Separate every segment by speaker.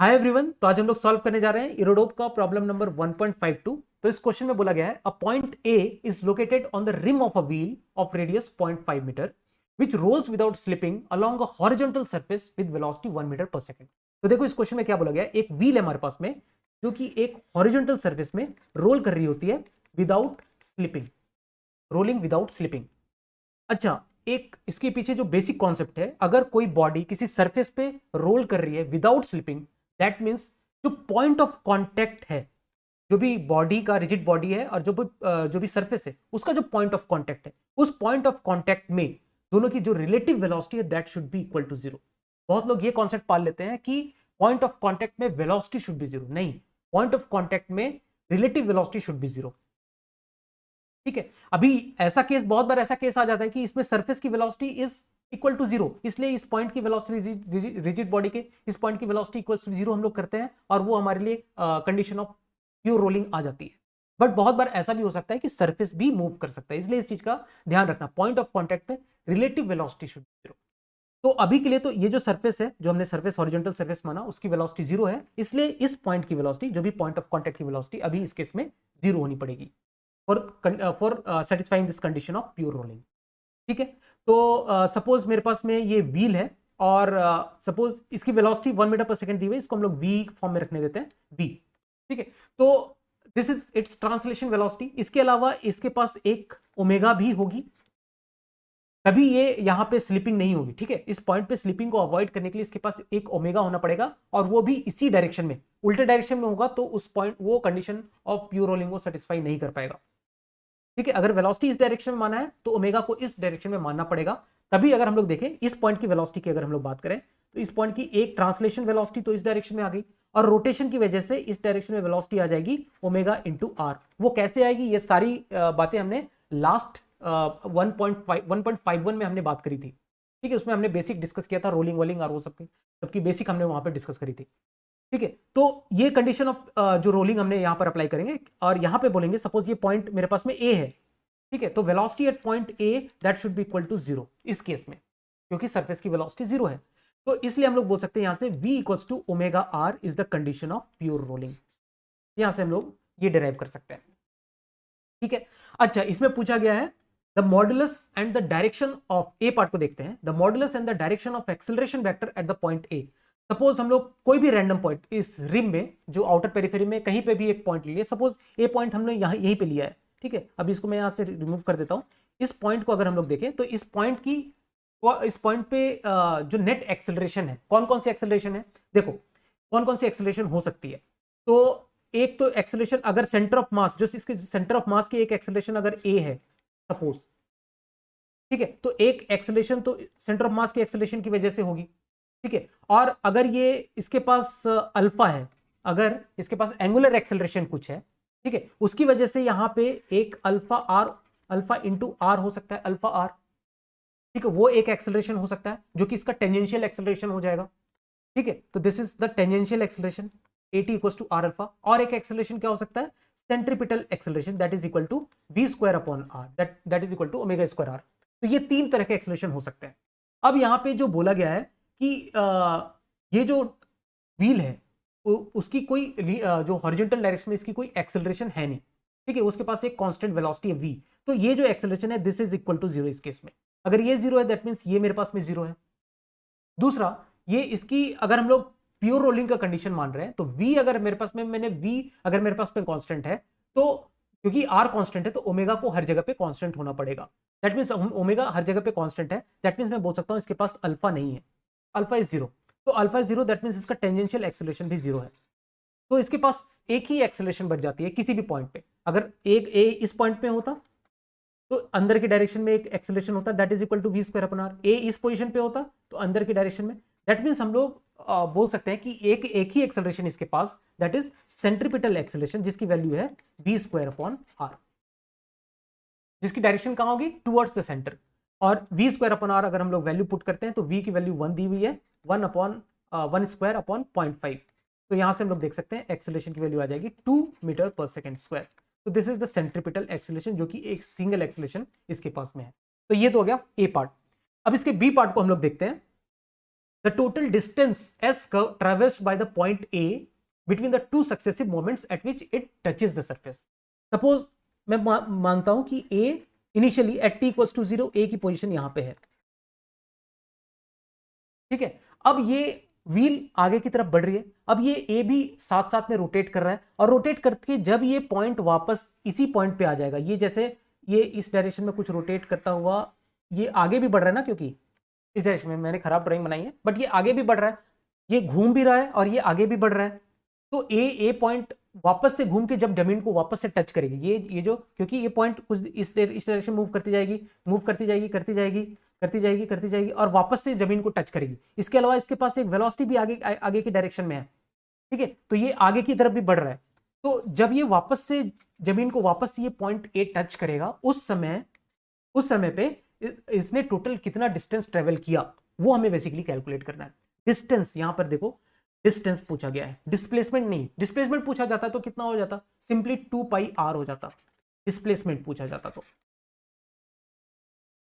Speaker 1: Hi everyone, तो आज हम लोग सॉल्व करने जा रहे हैं इरोडोप का प्रॉब्लम नंबर 1.52। तो इस क्वेश्चन में बोला गया है a point A is located on the rim of a wheel of radius 0.5 metre which rolls without slipping along a horizontal surface with velocity 1 metre per second. तो देखो इस क्वेश्चन में क्या बोला गया है, एक व्हील है हमारे पास में जो कि एक हॉरिजॉन्टल सरफेस में रोल कर रही होती है without slipping, rolling without slipping. अच्छा, एक इसके पीछे जो बेसिक कॉन्सेप्ट है, अगर कोई बॉडी किसी सरफेस पे रोल कर रही है विदाउट स्लिपिंग, दैट मींस जो पॉइंट ऑफ कांटेक्ट है, जो भी बॉडी का रिजिड बॉडी है और जो भी सरफेस है उसका जो पॉइंट ऑफ कांटेक्ट है, उस पॉइंट ऑफ कांटेक्ट में दोनों की जो रिलेटिव वेलोसिटी है that should be equal to zero. बहुत लोग ये कॉन्सेप्ट पाल लेते हैं कि पॉइंट ऑफ कांटेक्ट में वेलोसिटी शुड बी जीरो। नहीं, पॉइंट ऑफ कांटेक्ट में relative velocity should be zero. ठीक है, अभी ऐसा केस, बहुत बार ऐसा केस आ जाता है कि इसमें सरफेस की velocity is equal to zero, इसलिए इस पॉइंट की वेलोसिटी, रिजिड बॉडी के इस पॉइंट की वेलोसिटी इक्वल टू जीरो हम लोग करते हैं और वो हमारे लिए कंडीशन ऑफ प्योर रोलिंग आ जाती है। बट बहुत बार ऐसा भी हो सकता है कि सरफेस भी मूव कर सकता है, इसलिए इस चीज का ध्यान रखना, पॉइंट ऑफ कॉन्टेक्ट पे रिलेटिव वेलोसिटी शुड जीरो। तो अभी के लिए तो ये जो सरफेस है, जो हमने सरफेस हॉरिजॉन्टल सरफेस माना, उसकी वेलोसिटी जीरो है, इसलिए इस पॉइंट की वेलोसिटी, जो भी पॉइंट ऑफ कॉन्टेक्ट की वेलोसिटी अभी इस केस में जीरो होनी पड़ेगी for satisfying this condition of pure rolling. ठीक है, तो सपोज मेरे पास में ये व्हील है और सपोज इसकी वेलोसिटी 1 मीटर पर सेकंड दी हुई है, इसको हम लोग वी फॉर्म में रखने देते हैं, वी। ठीक है, तो this is it's translation velocity. इसके अलावा इसके पास एक ओमेगा भी होगी, कभी ये यहां पे स्लिपिंग नहीं होगी। ठीक है, इस पॉइंट पे स्लिपिंग को अवॉइड करने के लिए इसके पास एक ओमेगा होना पड़ेगा और वो भी इसी डायरेक्शन में, उल्टे डायरेक्शन में होगा, तो उस पॉइंट वो कंडीशन ऑफ प्योर रोलिंग को सेटिस्फाई नहीं कर पाएगा। ठीक है, अगर वेलोसिटी इस डायरेक्शन में माना है तो ओमेगा को इस डायरेक्शन में मानना पड़ेगा। तभी अगर हम लोग देखें इस पॉइंट की वेलोसिटी की अगर हम लोग बात करें तो इस पॉइंट की एक ट्रांसलेशन वेलोसिटी तो इस डायरेक्शन में आ गई और रोटेशन की वजह से इस डायरेक्शन में वेलोसिटी आ जाएगी ओमेगा इंटू आर। वो कैसे आएगी, ये सारी बातें हमने लास्ट 1.51 में हमने बात करी थी। ठीक है, उसमें हमने बेसिक डिस्कस किया था, रोलिंग वोलिंग और वो सबकी बेसिक हमने वहां पर डिस्कस करी थी। ठीक है, तो ये कंडीशन ऑफ जो रोलिंग हमने यहां पर अप्लाई करेंगे और यहां पे बोलेंगे सपोज ये पॉइंट मेरे पास में ए है। ठीक है, तो velocity at point A that should be equal to zero इस केस में, क्योंकि सरफेस की वेलोसिटी जीरो है। तो इसलिए हम लोग बोल सकते हैं यहां से v equals to omega R is the condition of pure rolling. यहां से हम लोग ये डिराइव कर सकते हैं। ठीक है, अच्छा, इसमें पूछा गया है the modulus and the direction of, A part को देखते हैं, the modulus and the direction of acceleration vector at the point A. Suppose हम लोग कोई भी रैंडम पॉइंट इस रिम में, जो आउटर पेरिफेरी में कहीं पे भी एक पॉइंट ले लिया, सपोज ए पॉइंट हमने यहाँ यहीं पे लिया है। ठीक है, अभी इसको मैं यहां से रिमूव कर देता हूं। इस पॉइंट को अगर हम लोग देखें तो इस पॉइंट पे जो नेट एक्सेलरेशन है, कौन कौन सी एक्सेलरेशन है, देखो कौन कौन सी एक्सेलरेशन हो सकती है। तो एक तो एक्सेलरेशन, अगर सेंटर ऑफ मास, जो इसके सेंटर ऑफ मास की एक एक्सेलरेशन अगर ए है सपोज, ठीक है, तो एक एक्सेलरेशन तो सेंटर ऑफ मास की एक्सेलरेशन की वजह से होगी। ठीक है, और अगर ये इसके पास अल्फा है, अगर इसके पास एंगुलर एक्सेलरेशन कुछ है, ठीक है, उसकी वजह से यहां पे एक alpha R, alpha into R हो सकता है, अल्फा आर। ठीक है, वो एक एक्सेलरेशन हो सकता है जो कि इसका टेंजेंशियल एक्सेलरेशन हो जाएगा। ठीक है, तो this is the tangential acceleration at equals to R alpha. और एक एक्सेलरेशन क्या हो सकता है, centripetal acceleration, that is equal to V square upon R, that is equal to omega square R. तो ये तीन तरह के एक्सेलरेशन हो सकते हैं। अब यहाँ पे जो बोला गया है कि ये जो व्हील है उसकी कोई जो हॉरिजॉन्टल डायरेक्शन में इसकी कोई एक्सेलरेशन है नहीं। ठीक है, उसके पास एक कांस्टेंट वेलोसिटी है v। तो ये जो एक्सेलरेशन है this is equal to zero इस केस में। अगर ये जीरो है दैट मींस ये मेरे पास में जीरो है। दूसरा, ये इसकी अगर हम लोग प्योर रोलिंग का कंडीशन मान रहे हैं तो v अगर मेरे पास में, मैंने v अगर मेरे पास में कांस्टेंट है, तो क्योंकि r कांस्टेंट है तो ओमेगा को हर जगह पे कांस्टेंट होना पड़ेगा। दैट मींस ओमेगा हर जगह पे कांस्टेंट है, दैट मींस मैं बोल सकता हूं इसके पास अल्फा नहीं है, अल्फा इज जीरो। तो alpha is zero that means इसका टेंजेंशियल एक्सेलरेशन भी जीरो है। तो इसके पास एक ही एक्सेलरेशन बच जाती है किसी भी पॉइंट पे। अगर एक ए इस पॉइंट पे होता तो अंदर की डायरेक्शन में एक एक्सेलरेशन होता, that is equal to V square upon R. A इस पोजीशन पे होता तो अंदर की डायरेक्शन में, दैट मींस हम लोग बोल सकते हैं कि एक ही एक्सेलरेशन इसके पास, दैट इज सेंट्रीपिटल एक्सेलरेशन, जिसकी वैल्यू है वी स्क्वायर अपॉन आर, जिसकी डायरेक्शन कहां होगी, टुवर्ड्स द सेंटर। और वी स्क्वायर अपॉन आर अगर हम लोग वैल्यू पुट करते हैं तो वी की वैल्यू 1 दी हुई है, 1 स्क्वायर अपॉन 0.5। तो यहां से हम लोग देख सकते हैं एक्सेलरेशन की वैल्यू आ जाएगी 2 मीटर पर सेकंड स्क्वायर। तो this is the centripetal acceleration, जो कि एक सिंगल एक्सेलरेशन इसके पास में है। तो ये तो हो गया ए पार्ट। अब इसके बी पार्ट को हम लोग देखते हैं। The total distance S curve traversed by the point A between the two successive moments at which it touches the surface. Suppose मैं मानता हूं कि A initially at T equals to 0 A की पोजीशन यहां पे है, ठीक है। अब ये व्हील आगे की तरफ बढ़ रही है, अब ये ए भी साथ साथ में रोटेट कर रहा है, और रोटेट करके जब ये पॉइंट वापस इसी पॉइंट पे आ जाएगा, ये जैसे ये इस डायरेक्शन में कुछ रोटेट करता हुआ ये आगे भी बढ़ रहा है ना, क्योंकि इस डायरेक्शन में मैंने खराब ड्राइंग बनाई है, बट ये आगे भी बढ़ रहा है, ये घूम भी रहा है और ये आगे भी बढ़ रहा है। तो ए पॉइंट वापस से घूम के जब जमीन को वापस से टच करेगी, ये जो, क्योंकि ये पॉइंट कुछ इस डायरेक्शन मूव करती जाएगी, मूव करती जाएगी, करती जाएगी, करती जाएगी, करती जाएगी, और वापस से जमीन को टच करेगी। इसके अलावा इसके पास एक वेलोसिटी भी आगे की डायरेक्शन में है, ठीक है। तो ये आगे की तरफ भी बढ़ रहा है। तो जब ये वापस से जमीन को वापस ये पॉइंट ए टच करेगा, उस समय पे इसने टोटल कितना डिस्टेंस ट्रेवल किया वो हमें बेसिकली कैलकुलेट करना है। डिस्टेंस यहां पर देखो, डिस्टेंस पूछा गया है, डिस्प्लेसमेंट नहीं। डिस्प्लेसमेंट पूछा जाता तो कितना हो जाता, सिंपली 2 पाई आर हो जाता। डिस्प्लेसमेंट पूछा जाता तो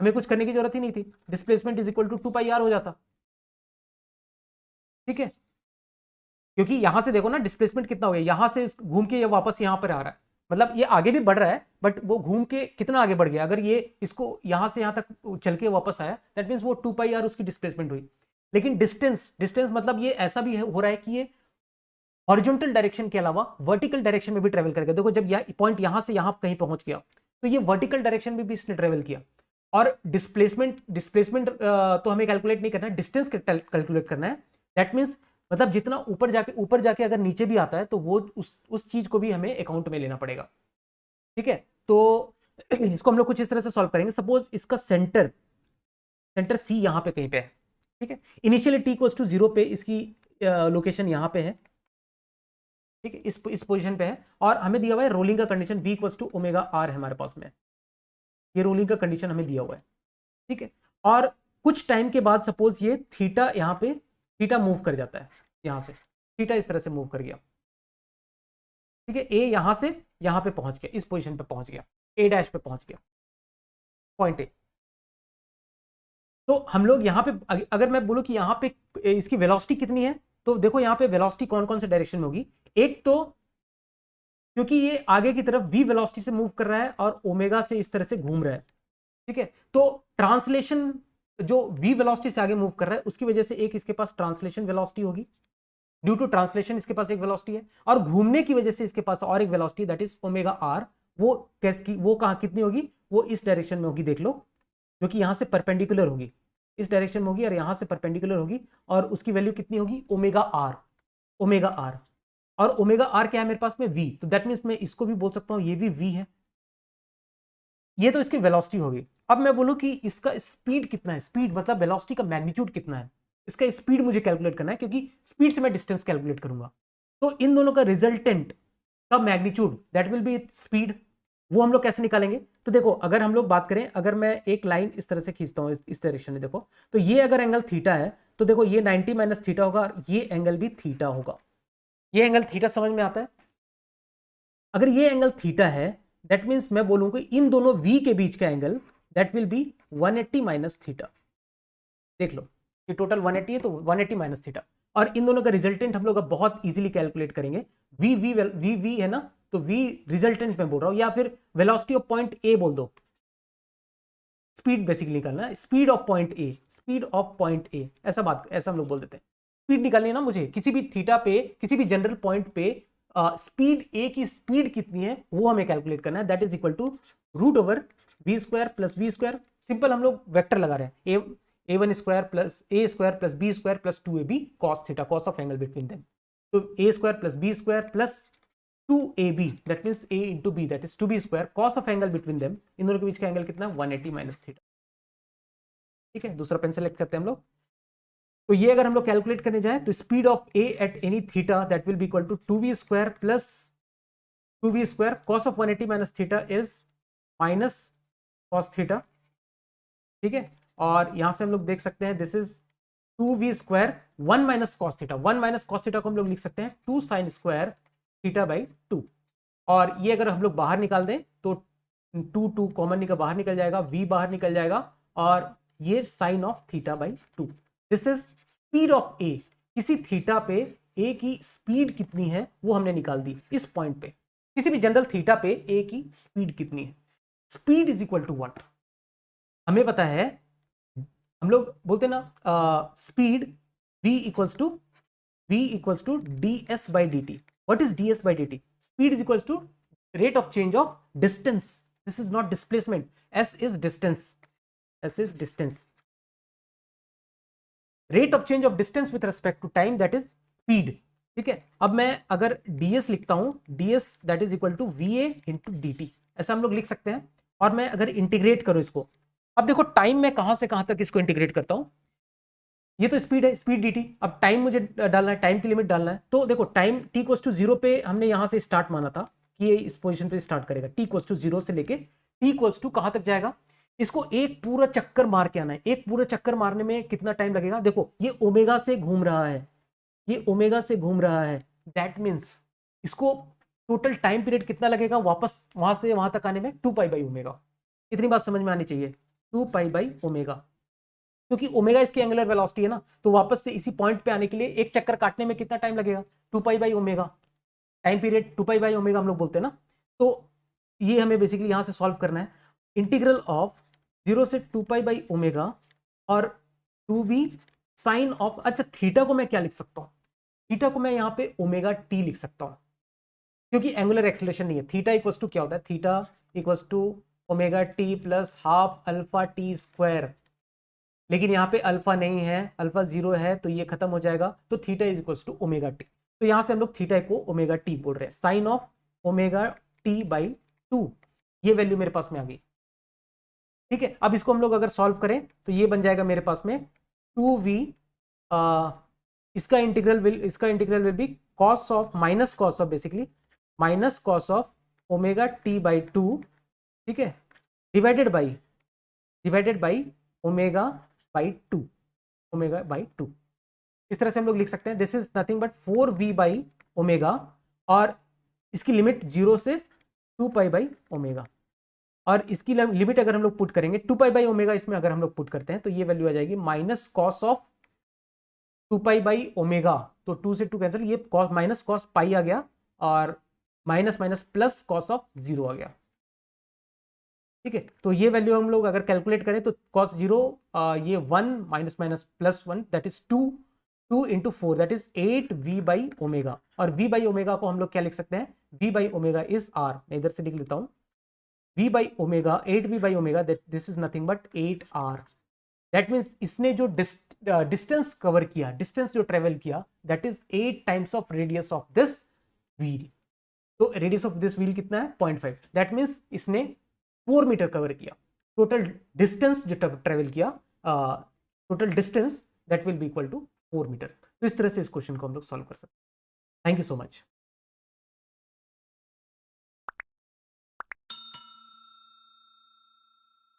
Speaker 1: हमें कुछ करने की जरूरत ही नहीं थी, displacement is equal to 2 pi R हो जाता, ठीक है। क्योंकि यहां से देखो ना डिस्प्लेसमेंट कितना हो गया, यहां से घूम के ये वापस यहां पर आ रहा है, मतलब ये आगे भी बढ़ रहा है, बट वो घूम के कितना आगे बढ़ गया। अगर ये इसको यहां से यहां तक चल के वापस आया, दैट मीन्स वो 2 पाई आर उसकी डिस्प्लेसमेंट हुई। लेकिन डिस्टेंस मतलब ये ऐसा भी हो रहा है कि ये हॉरिजॉन्टल डायरेक्शन के अलावा वर्टिकल डायरेक्शन में भी ट्रेवल करेगा। देखो जब पॉइंट यहां से यहां कहीं पहुंच गया, तो ये वर्टिकल डायरेक्शन में भी इसने ट्रेवल किया। और डिस्प्लेसमेंट तो हमें कैलकुलेट नहीं करना है, डिस्टेंस कैलकुलेट करना है। दैट मीन्स मतलब जितना ऊपर जाके अगर नीचे भी आता है तो वो उस चीज को भी हमें अकाउंट में लेना पड़ेगा, ठीक है। तो इसको हम लोग कुछ इस तरह से सॉल्व करेंगे। सपोज इसका सेंटर सी यहां पे कहीं पे है, ठीक है। इनिशियली टी इक्वल्स टू 0 पे इसकी लोकेशन यहां पे है, ठीक है, इस पोजीशन पे है, और हमें दिया हुआ है रोलिंग का condition v equals to omega R है हमारे पास में, ये रोलिंग का कंडीशन हमें दिया हुआ है, ठीक है। और कुछ टाइम के बाद सपोज ये थीटा यहाँ पे थीटा मूव कर जाता है, यहाँ से थीटा इस तरह से मूव कर गया, ठीक है। ए यहाँ से यहाँ पे पहुंच गया, इस पोजीशन पे पहुंच गया, ए डैश पे पहुंच गया, पॉइंट ए। तो हम लोग यहाँ पे अगर मैं बोलूँ कि यहाँ पे इसकी वेलोसिटी कितनी है, तो देखो यहाँ पे वेलोसिटी कौन कौन से डायरेक्शन में होगी। एक तो क्योंकि ये आगे की तरफ v वेलोसिटी से मूव कर रहा है और ओमेगा से इस तरह से घूम रहा है, ठीक है। तो ट्रांसलेशन जो v वेलोसिटी से आगे मूव कर रहा है उसकी वजह से एक इसके पास ट्रांसलेशन वेलोसिटी होगी, ड्यू टू ट्रांसलेशन इसके पास एक वेलोसिटी है, और घूमने की वजह से इसके पास और एक velocity that is omega R. वो कहाँ कितनी होगी, वो इस डायरेक्शन में होगी, देख लो, जो कि यहां से परपेंडिकुलर होगी, इस डायरेक्शन में होगी और यहां से परपेंडिकुलर होगी, और उसकी वैल्यू कितनी होगी, ओमेगा आर। और ओमेगा आर क्या है मेरे पास में, v, तो दैट मीन्स मैं इसको भी बोल सकता हूं ये भी v है। ये तो इसकी वेलोसिटी होगी। अब मैं बोलूं कि इसका स्पीड कितना है, स्पीड मतलब वेलोसिटी का मैग्नीट्यूड कितना है, इसका स्पीड मुझे कैलकुलेट करना है, क्योंकि स्पीड से मैं डिस्टेंस कैलकुलेट करूंगा। तो इन दोनों का रिजल्टेंट का magnitude that will B speed, वो हम लोग कैसे निकालेंगे। तो देखो अगर हम लोग बात करें, अगर मैं एक लाइन इस तरह से खींचता हूं इस डायरेक्शन में, देखो तो ये अगर एंगल थीटा है तो देखो ये 90 माइनस थीटा होगा और ये एंगल भी थीटा होगा। ये एंगल थीटा समझ में आता है। अगर ये एंगल थीटा है दैट मीन्स मैं बोलूंगा इन दोनों v के बीच का angle that will B 180 minus theta. देख लो ये टोटल 180 है तो 180 माइनस थीटा, और इन दोनों का रिजल्टेंट हम लोग अब बहुत इजीली कैलकुलेट करेंगे। v है ना, तो v रिजल्टेंट में बोल रहा हूं, या फिर वेलोसिटी ऑफ पॉइंट ए बोल दो, स्पीड बेसिकली निकालना है, स्पीड ऑफ पॉइंट ए, ऐसा हम लोग बोल देते हैं। स्पीड निकालनी है ना मुझे, किसी भी थीटा पे, किसी भी जनरल पॉइंट पे स्पीड ए की स्पीड कितनी है वो हमें कैलकुलेट करना है। That is equal to root over V square plus V square. Simple हम लोग वेक्टर लगा रहे हैं, a1 square plus a square plus b square plus 2ab cos theta, cos of angle between them. तो a square plus b square plus 2ab that means a into b that is 2b square, cos of angle between them, इन दोनों के बीच का angle कितना, 180 minus theta, ठीक है। दूसरा pen select करते हैं हम लोग। तो ये अगर हम लोग कैलकुलेट करने जाए तो speed of A at any theta that will be equal to 2v square plus 2v square, cos of 180 minus theta is minus cos theta, ठीक है। और यहां से हम लोग देख सकते हैं this is 2v square 1 minus cos theta, 1 minus cos theta को हम लोग लिख सकते हैं 2 साइन स्क्वायर थीटा बाई 2, और ये अगर हम लोग बाहर निकाल दें तो 2 कॉमन बाहर निकल जाएगा, v बाहर निकल जाएगा, और ये sine of theta by 2। This is speed of A, किसी थीटा पे ए की स्पीड कितनी है वो हमने निकाल दी इस पॉइंट पे, किसी भी जनरल थीटा पे ए की स्पीड कितनी है। Speed is equal to what, हमें पता है, हम लोग बोलते ना speed v equals to D S by D T. What is D S by D T? Speed is equals to rate of change of distance, this is not displacement, S is distance, S is distance, rate of change of distance with respect to time, that is speed. ठीक है, अब मैं अगर ds लिखता हूं, ds that is equal to va into D T, ऐसा हम लोग लिख सकते हैं। और मैं अगर इंटीग्रेट करूं इसको, अब देखो टाइम में कहां से कहां तक इसको इंटीग्रेट करता हूं, ये तो स्पीड है, स्पीड dt। अब टाइम मुझे डालना है, टाइम की लिमिट डालना है, तो देखो टाइम t इक्वल्स टू 0 पे हमने यहां से स्टार्ट माना था कि ये इस पोजीशन पे स्टार्ट करेगा, t इक्वल्स टू 0 से लेके t इक्वल्स टू कहां तक जाएगा, इसको एक पूरा चक्कर मार के आना है। एक पूरा चक्कर मारने में कितना टाइम लगेगा, देखो ये ओमेगा से घूम रहा है, ये ओमेगा से घूम रहा है, दैट मीन्स इसको टोटल टाइम पीरियड कितना लगेगा वापस वहां से वहां तक आने में, 2 पाई बाई ओमेगा। इतनी बात समझ में आनी चाहिए, 2 पाई बाई ओमेगा, क्योंकि ओमेगा इसकी एंगुलर वेलोसिटी है ना, तो वापस से इसी पॉइंट पे आने के लिए एक चक्कर काटने में कितना टाइम लगेगा, 2 pi by omega, time period 2 pi by omega हम लोग बोलते हैं ना। तो ये हमें बेसिकली यहां से सॉल्व करना है, इंटीग्रल ऑफ 0 से 2 पाई बाई ओमेगा और 2b साइन ऑफ, अच्छा थीटा को मैं क्या लिख सकता हूं, थीटा को मैं यहाँ पे ओमेगा टी लिख सकता हूँ, क्योंकि एंगुलर एक्सेलरेशन नहीं है। थीटा इक्वल्स टू क्या होता है, theta equals to omega T plus half alpha T square, लेकिन यहाँ पे अल्फा नहीं है, अल्फा 0 है, तो ये खत्म हो जाएगा, तो theta is equals to omega T. तो यहाँ से हम लोग थीटा को ओमेगा टी बोल रहे हैं, sine of omega T by 2, ये वैल्यू मेरे पास में आ गई। ठीक है, अब इसको हम लोग अगर सॉल्व करें तो ये बन जाएगा मेरे पास में 2v, इसका integral will be cos of minus cos of, basically minus cos of omega T by 2, ठीक है, divided by omega by 2, omega by 2। इस तरह से हम लोग लिख सकते हैं, this is nothing but 4v by omega, और इसकी लिमिट 0 से 2 पाई बाई ओमेगा, और इसकी लिमिट अगर हम लोग पुट करेंगे 2 पाई बाई ओमेगा, इसमें अगर हम लोग पुट करते हैं तो ये वैल्यू आ जाएगी minus cos of 2 pi by omega, तो 2 से 2 कैंसिल, ये कॉस माइनस कॉस पाई आ गया, और minus minus plus cos of 0 आ गया। ठीक है, तो ये वैल्यू हम लोग अगर कैलकुलेट करें तो कॉस 0, ये 1 minus minus plus 1 that is 2 into 4 that is 8v by omega, और v बाई ओमेगा को हम लोग क्या लिख सकते हैं, v by omega is r, मैं इधर से लिख लेता हूं, v by omega 8v by omega, this is nothing but 8r। That means इसने जो डिस्टेंस कवर किया, डिस्टेंस जो ट्रेवल किया, that is 8 times of radius of this wheel. तो रेडियस ऑफ दिस व्हील कितना है, 0.5, दैट मीन्स इसने 4 metre cover किया। टोटल डिस्टेंस जो ट्रेवल किया, total distance that will be equal to 4 metre. तो इस तरह से इस क्वेश्चन को हम लोग सॉल्व कर सकते हैं। Thank you so much.